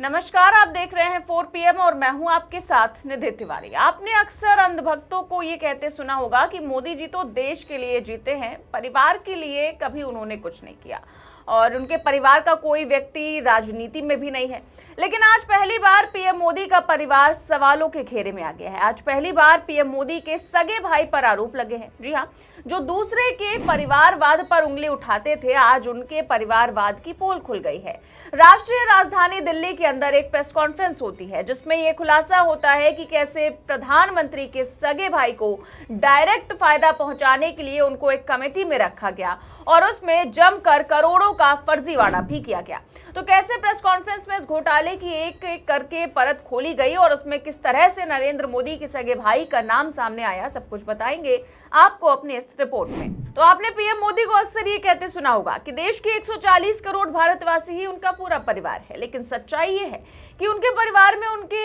नमस्कार, आप देख रहे हैं 4 PM और मैं हूं आपके साथ निधि तिवारी। आपने अक्सर अंधभक्तों को ये कहते सुना होगा कि मोदी जी तो देश के लिए जीते हैं, परिवार के लिए कभी उन्होंने कुछ नहीं किया और उनके परिवार का कोई व्यक्ति राजनीति में भी नहीं है। लेकिन आज पहली बार पीएम मोदी का परिवार सवालों के घेरे में आ गया है। आज पहली बार पीएम मोदी के सगे भाई पर आरोप लगे हैं। जी हाँ, जो दूसरे के परिवारवाद पर उंगली उठाते थे, आज उनके परिवारवाद की पोल खुल गई है। राष्ट्रीय राजधानी दिल्ली के अंदर एक प्रेस कॉन्फ्रेंस होती है जिसमें यह खुलासा होता है कि कैसे प्रधानमंत्री के सगे भाई को डायरेक्ट फायदा पहुंचाने के लिए उनको एक कमेटी में रखा गया और उसमें जमकर करोड़ों का फर्जीवाड़ा भी किया गया। तो कैसे प्रेस कॉन्फ्रेंस में इस घोटाले की एक एक करके परत खोली गई और उसमें किस तरह से नरेंद्र मोदी के सगे भाई का नाम सामने आया, सब कुछ बताएंगे आपको अपने इस रिपोर्ट में। तो आपने पीएम मोदी को अक्सर ये कहते सुना होगा कि देश के 140 करोड़ भारतवासी ही उनका पूरा परिवार है, लेकिन सच्चाई ये है कि उनके परिवार में उनके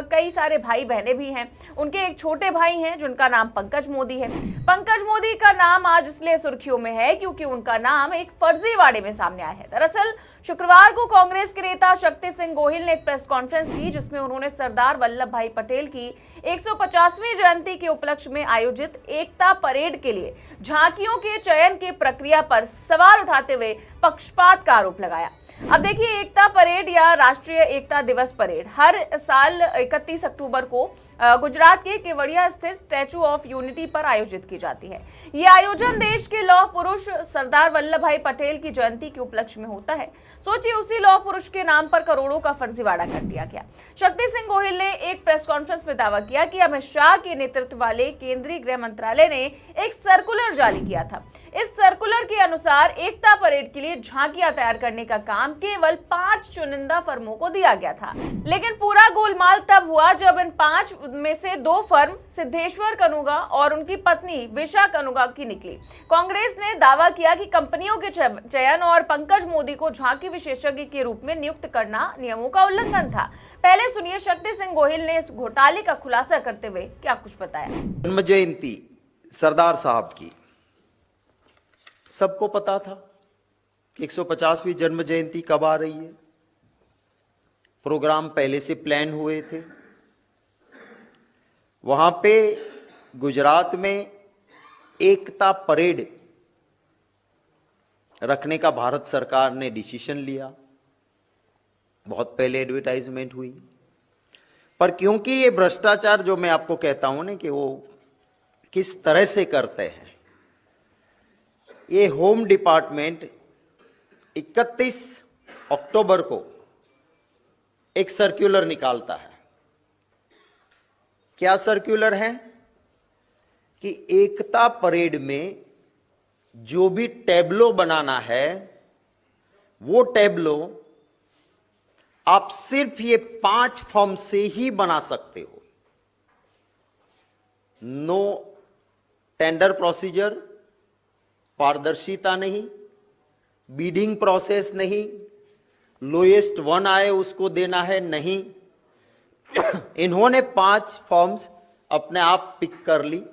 कई सारे भाई बहनें भी हैं। उनके एक छोटे भाई हैं जिनका नाम पंकज मोदी है। पंकज मोदी का नाम आज इसलिए सुर्खियों में है क्योंकि उनका नाम एक फर्जीवाड़े में सामने आया है। दरअसल शुक्रवार को कांग्रेस के नेता शक्ति सिंह गोहिल ने एक प्रेस कॉन्फ्रेंस की जिसमें उन्होंने सरदार वल्लभ भाई पटेल की 150वीं जयंती के उपलक्ष्य में आयोजित एकता परेड के लिए झांकियों के चयन की प्रक्रिया पर सवाल उठाते हुए पक्षपात का आरोप लगाया। अब देखिए, एकता परेड या राष्ट्रीय एकता दिवस परेड हर साल 31 अक्टूबर को गुजरात के केवड़िया स्थित स्टैचू ऑफ यूनिटी पर आयोजित की जाती है। ये आयोजन देश के लौह पुरुष सरदार वल्लभ भाई पटेल की जयंती के उपलक्ष्य में होता है। सोचिए, उसी लौह पुरुष के नाम पर करोड़ों का फर्जीवाड़ा कर दिया गया। शक्ति सिंह गोहिल ने एक प्रेस कॉन्फ्रेंस में दावा किया कि अमित शाह के नेतृत्व वाले केंद्रीय गृह मंत्रालय ने एक सर्कुलर जारी किया था। इस सर्कुलर के अनुसार एकता परेड के लिए झांकियां तैयार करने का काम केवल 5 चुनिंदा फर्मों को दिया गया था। लेकिन पूरा गोलमाल तब हुआ जब इन 5 में से 2 फर्म सिद्धेश्वर कनुगा और उनकी पत्नी विशा कनुगा की निकली। कांग्रेस ने दावा किया कि कंपनियों के चयन और पंकज मोदी को झांकी विशेषज्ञ के रूप में नियुक्त करना नियमों का उल्लंघन था। पहले सुनिए शक्ति सिंह गोहिल ने इस घोटाले का खुलासा करते हुए क्या कुछ बताया। जन्म जयंती सरदार साहब की सबको पता था। 150वीं जन्म जयंती कब आ रही है, प्रोग्राम पहले से प्लान हुए थे। वहां पे गुजरात में एकता परेड रखने का भारत सरकार ने डिसीजन लिया। बहुत पहले एडवर्टाइजमेंट हुई, पर क्योंकि ये भ्रष्टाचार जो मैं आपको कहता हूं ना कि वो किस तरह से करते हैं, ये होम डिपार्टमेंट 31 अक्टूबर को एक सर्कुलर निकालता है। क्या सर्कुलर है कि एकता परेड में जो भी टैब्लो बनाना है वो टैब्लो आप सिर्फ ये 5 फॉर्म से ही बना सकते हो। नो टेंडर प्रोसीजर, पारदर्शिता नहीं, बीडिंग प्रोसेस नहीं, लोएस्ट वन आए उसको देना है नहीं। इन्होंने 5 फॉर्म्स अपने आप पिक कर ली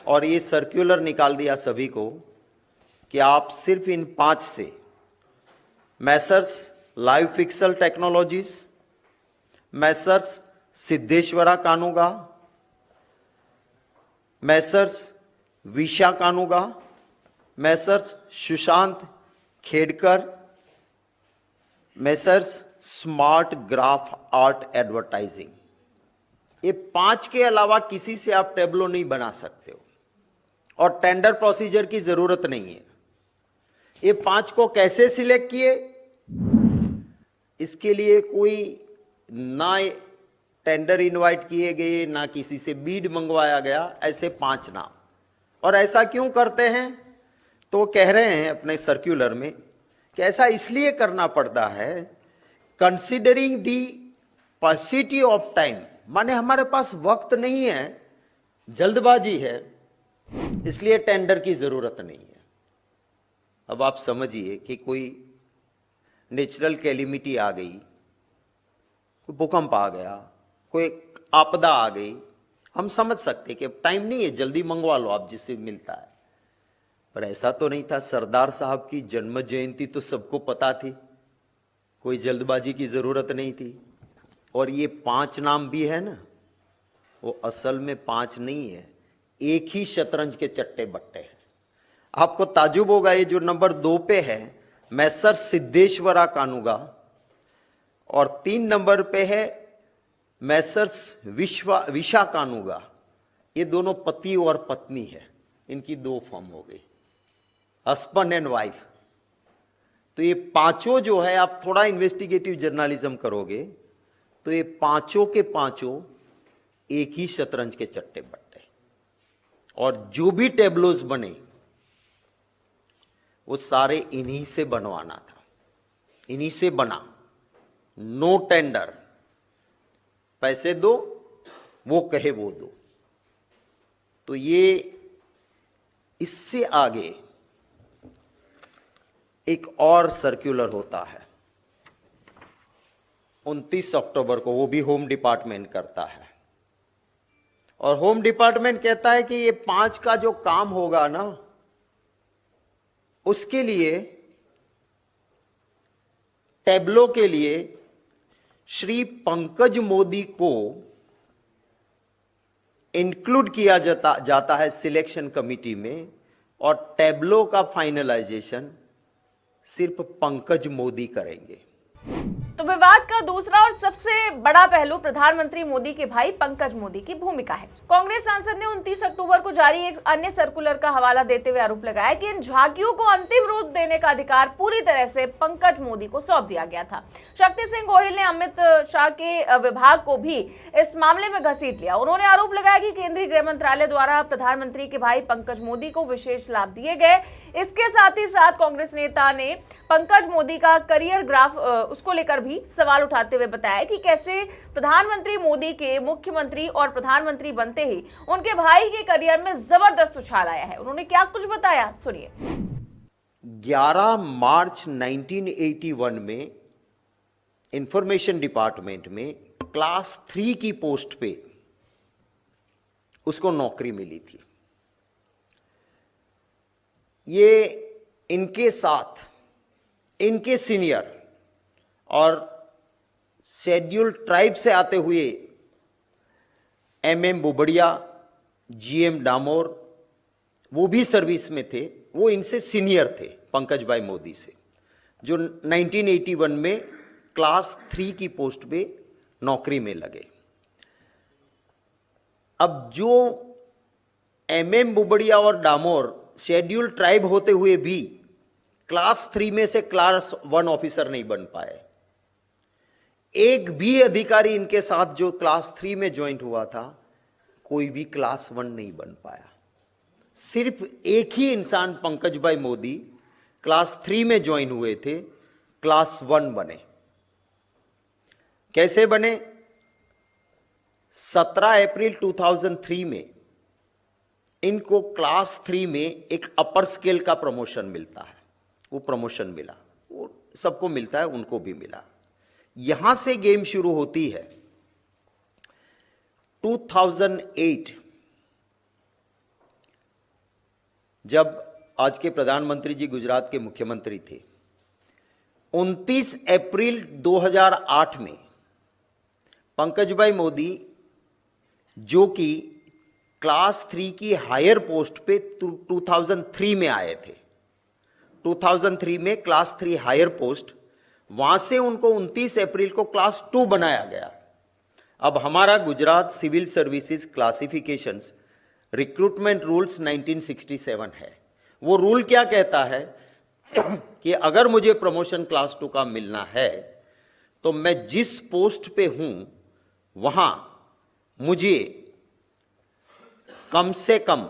और ये सर्कुलर निकाल दिया सभी को कि आप सिर्फ इन 5 से Messrs Live Fixel Technologies, Messrs Siddheshwara Kanuga, Messrs Visha Kanuga, Messrs Sushant Khedkar, Messrs Smart Graph Art Advertising, ये 5 के अलावा किसी से आप टेब्लो नहीं बना सकते हो और टेंडर प्रोसीजर की जरूरत नहीं है। ये 5 को कैसे सिलेक्ट किए, इसके लिए कोई ना टेंडर इनवाइट किए गए ना किसी से बीड मंगवाया गया, ऐसे 5 नाम। और ऐसा क्यों करते हैं, तो कह रहे हैं अपने सर्कुलर में कि ऐसा इसलिए करना पड़ता है कंसीडरिंग दी पॉसिटी ऑफ टाइम, माने हमारे पास वक्त नहीं है, जल्दबाजी है, इसलिए टेंडर की जरूरत नहीं है। अब आप समझिए कि कोई नेचुरल कैलिमिटी आ गई, कोई भूकंप आ गया, कोई आपदा आ गई, हम समझ सकते कि टाइम नहीं है, जल्दी मंगवा लो आप जिससे मिलता है। पर ऐसा तो नहीं था। सरदार साहब की जन्म जयंती तो सबको पता थी, कोई जल्दबाजी की जरूरत नहीं थी। और ये 5 नाम भी है ना, वो असल में 5 नहीं है, एक ही शतरंज के चट्टे बट्टे हैं। आपको ताजुब होगा, ये जो नंबर 2 पे है मैसर सिद्धेश्वरा कानूगा, और 3 नंबर पे है मैसर्स विशा कानूगा। ये दोनों पति और पत्नी है, इनकी 2 फर्म हो गई, हस्बैंड एंड वाइफ। तो ये पांचों जो है, आप थोड़ा इन्वेस्टिगेटिव जर्नलिज्म करोगे तो ये पांचों के पांचों एक ही शतरंज के चट्टे बट्टे, और जो भी टेबलोज बने वो सारे इन्हीं से बनवाना था, इन्हीं से बना। नो टेंडर, पैसे दो, वो कहे वो दो। तो ये इससे आगे एक और सर्कुलर होता है 29 अक्टूबर को, वो भी होम डिपार्टमेंट करता है। और होम डिपार्टमेंट कहता है कि ये 5 का जो काम होगा ना, उसके लिए टेबलो के लिए श्री पंकज मोदी को इंक्लूड किया जाता है सिलेक्शन कमिटी में, और टेबलो का फाइनलाइजेशन सिर्फ पंकज मोदी करेंगे। तो विवाद का दूसरा और सबसे बड़ा पहलू प्रधानमंत्री मोदी के भाई पंकज मोदी की भूमिका है। कांग्रेस सांसद ने 29 अक्टूबर को जारी एक अन्य सर्कुलर का हवाला देते हुए आरोप लगाया कि इन झांकियों को अंतिम रूप देने का अधिकार पूरी तरह से पंकज मोदी को सौंप दिया गया था। शक्ति सिंह गोहिल ने अमित शाह के विभाग को भी इस मामले में घसीट लिया। उन्होंने आरोप लगाया कि केंद्रीय गृह मंत्रालय द्वारा प्रधानमंत्री के भाई पंकज मोदी को विशेष लाभ दिए गए। इसके साथ ही साथ कांग्रेस नेता ने पंकज मोदी का करियर ग्राफ उसको लेकर भी सवाल उठाते हुए बताया कि कैसे प्रधानमंत्री मोदी के मुख्यमंत्री और प्रधानमंत्री बनते ही उनके भाई के करियर में जबरदस्त उछाल आया है। उन्होंने क्या कुछ बताया, सुनिए। 11 मार्च 1981 में इंफॉर्मेशन डिपार्टमेंट में क्लास 3 की पोस्ट पे उसको नौकरी मिली थी। ये इनके साथ इनके सीनियर और शेड्यूल ट्राइब से आते हुए एमएम बुबड़िया, जीएम डामोर, वो भी सर्विस में थे। वो इनसे सीनियर थे पंकज भाई मोदी से, जो 1981 में क्लास 3 की पोस्ट पे नौकरी में लगे। अब जो एमएम बुबड़िया और डामोर शेड्यूल ट्राइब होते हुए भी क्लास 3 में से क्लास 1 ऑफिसर नहीं बन पाए। एक भी अधिकारी इनके साथ जो क्लास 3 में ज्वाइन हुआ था, कोई भी क्लास 1 नहीं बन पाया। सिर्फ एक ही इंसान पंकज भाई मोदी क्लास 3 में ज्वाइन हुए थे, क्लास 1 बने। कैसे बने? 17 अप्रैल 2003 में इनको क्लास 3 में एक अपर स्केल का प्रमोशन मिलता है। वो प्रमोशन मिला, वो सबको मिलता है, उनको भी मिला। यहां से गेम शुरू होती है। 2008 जब आज के प्रधानमंत्री जी गुजरात के मुख्यमंत्री थे, 29 अप्रैल 2008 में पंकज भाई मोदी, जो कि क्लास 3 की हायर पोस्ट पे 2003 में आए थे, 2003 में क्लास 3 हायर पोस्ट, वहां से उनको 29 अप्रैल को क्लास 2 बनाया गया। अब हमारा Gujarat civil services classifications recruitment rules 1967 है। वो रूल क्या कहता है कि अगर मुझे प्रमोशन क्लास 2 का मिलना है तो मैं जिस पोस्ट पे हूं वहां मुझे कम से कम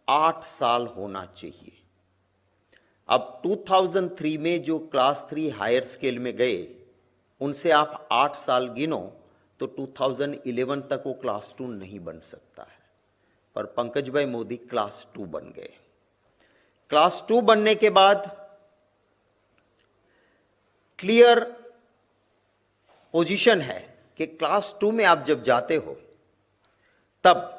8 साल होना चाहिए। अब 2003 में जो क्लास 3 हायर स्केल में गए, उनसे आप 8 साल गिनो तो 2011 तक वो क्लास 2 नहीं बन सकता है। पर पंकज भाई मोदी क्लास 2 बन गए। क्लास 2 बनने के बाद क्लियर पोजीशन है कि क्लास 2 में आप जब जाते हो, तब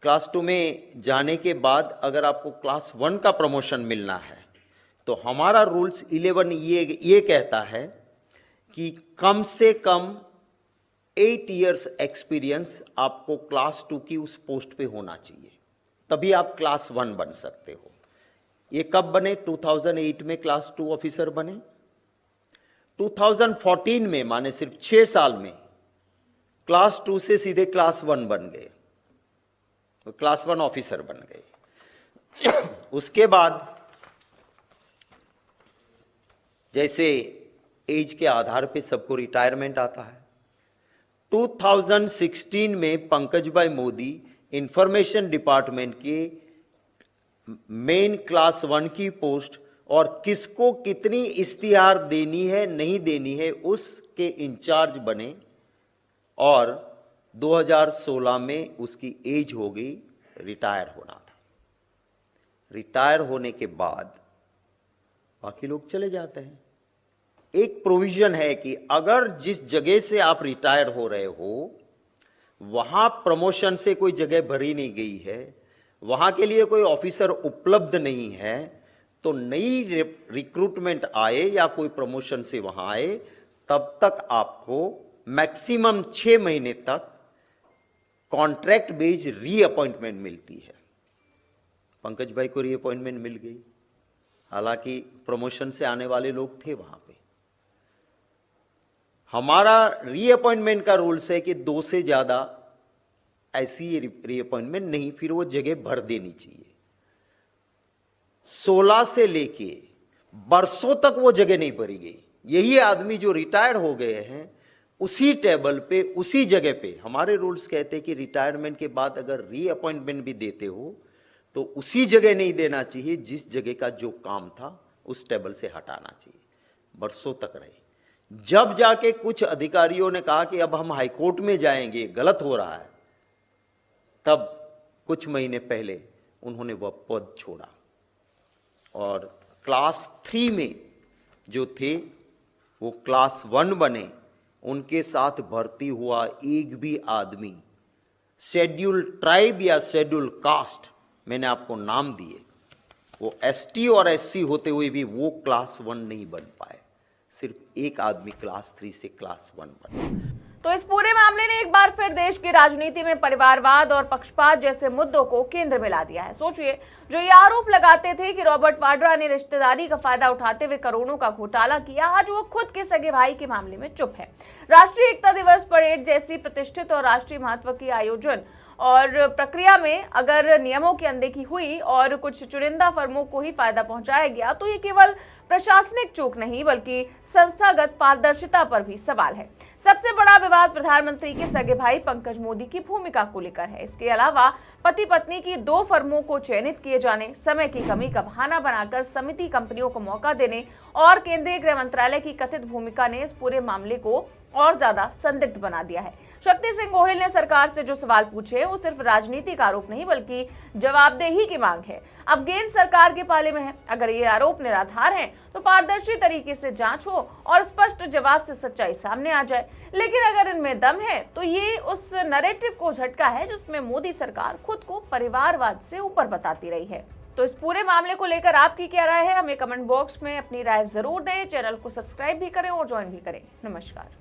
क्लास 2 में जाने के बाद अगर आपको क्लास 1 का प्रमोशन मिलना है तो हमारा रूल्स 11 ये कहता है कि कम से कम 8 इयर्स एक्सपीरियंस आपको क्लास 2 की उस पोस्ट पे होना चाहिए, तभी आप क्लास 1 बन सकते हो। ये कब बने? 2008 में क्लास 2 ऑफिसर बने। 2014 में, माने सिर्फ 6 साल में, क्लास 2 से सीधे क्लास 1 बन गए, तो क्लास 1 ऑफिसर बन गए। उसके बाद जैसे एज के आधार पे सबको रिटायरमेंट आता है, 2016 में पंकज भाई मोदी इंफॉर्मेशन डिपार्टमेंट के मेन क्लास 1 की पोस्ट और किसको कितनी इश्तिहार देनी है नहीं देनी है उसके इंचार्ज बने, और 2016 में उसकी एज हो गई, रिटायर होना था। रिटायर होने के बाद बाकी लोग चले जाते हैं। एक प्रोविजन है कि अगर जिस जगह से आप रिटायर हो रहे हो वहां प्रमोशन से कोई जगह भरी नहीं गई है, वहां के लिए कोई ऑफिसर उपलब्ध नहीं है, तो नई रिक्रूटमेंट आए या कोई प्रमोशन से वहां आए, तब तक आपको मैक्सिमम 6 महीने तक कॉन्ट्रैक्ट बेस्ड रीअपॉइंटमेंट मिलती है। पंकज भाई को रीअपॉइंटमेंट मिल गई, हालांकि प्रमोशन से आने वाले लोग थे वहां पे। हमारा रीअपॉइंटमेंट का रूल्स है कि 2 से ज्यादा ऐसी रीअपॉइंटमेंट नहीं, फिर वो जगह भर देनी चाहिए। 16 से लेके बरसों तक वो जगह नहीं भरी गई। यही आदमी जो रिटायर हो गए हैं उसी टेबल पे, उसी जगह पे, हमारे रूल्स कहते हैं कि रिटायरमेंट के बाद अगर रीअपॉइंटमेंट भी देते हो तो उसी जगह नहीं देना चाहिए जिस जगह का जो काम था उस टेबल से हटाना चाहिए। बरसों तक रहे। जब जाके कुछ अधिकारियों ने कहा कि अब हम हाईकोर्ट में जाएंगे, गलत हो रहा है, तब कुछ महीने पहले उन्होंने वह पद छोड़ा और क्लास 3 में जो थे वो क्लास 1 बने। उनके साथ भर्ती हुआ एक भी आदमी शेड्यूल ट्राइब या शेड्यूल कास्ट, मैंने आपको नाम दिए, वो एसटी और एससी होते हुए भी वो क्लास 1 नहीं बन पाए। सिर्फ एक आदमी क्लास 3 से क्लास 1 बना। तो इस पूरे मामले ने एक बार फिर देश की राजनीति में परिवारवाद और पक्षपात जैसे मुद्दों को केंद्र में ला दिया है। सोचिए, जो ये आरोप लगाते थे कि रॉबर्ट वाड्रा ने रिश्तेदारी का फायदा उठाते हुए करोड़ों का घोटाला किया, आज वो खुद के सगे भाई के मामले में चुप है। राष्ट्रीय एकता दिवस परेड जैसी प्रतिष्ठित और राष्ट्रीय महत्व की आयोजन और प्रक्रिया में अगर नियमों की अनदेखी हुई और कुछ चुनिंदा फर्मों को ही फायदा पहुंचाया गया, तो ये केवल प्रशासनिक चूक नहीं बल्कि संस्थागत पारदर्शिता पर भी सवाल है। सबसे बड़ा विवाद प्रधानमंत्री के सगे भाई पंकज मोदी की भूमिका को लेकर है। इसके अलावा पति पत्नी की 2 फर्मों को चयनित किए जाने, समय की कमी का बहाना बनाकर समिति कंपनियों को मौका देने और केंद्रीय गृह मंत्रालय की कथित भूमिका ने इस पूरे मामले को और ज्यादा संदिग्ध बना दिया है। शक्ति सिंह गोहिल ने सरकार से जो सवाल पूछे वो सिर्फ राजनीतिक आरोप नहीं बल्कि जवाबदेही की मांग है। अब गेंद सरकार के पाले में है। अगर ये आरोप निराधार हैं, तो पारदर्शी तरीके से जांच हो और स्पष्ट जवाब से सच्चाई सामने आ जाए। लेकिन अगर इनमें दम है तो ये उस नैरेटिव को झटका है जिसमें मोदी सरकार खुद को परिवारवाद से ऊपर बताती रही है। तो इस पूरे मामले को लेकर आपकी क्या राय है, हमें कमेंट बॉक्स में अपनी राय जरूर दें। चैनल को सब्सक्राइब भी करें और ज्वाइन भी करें। नमस्कार।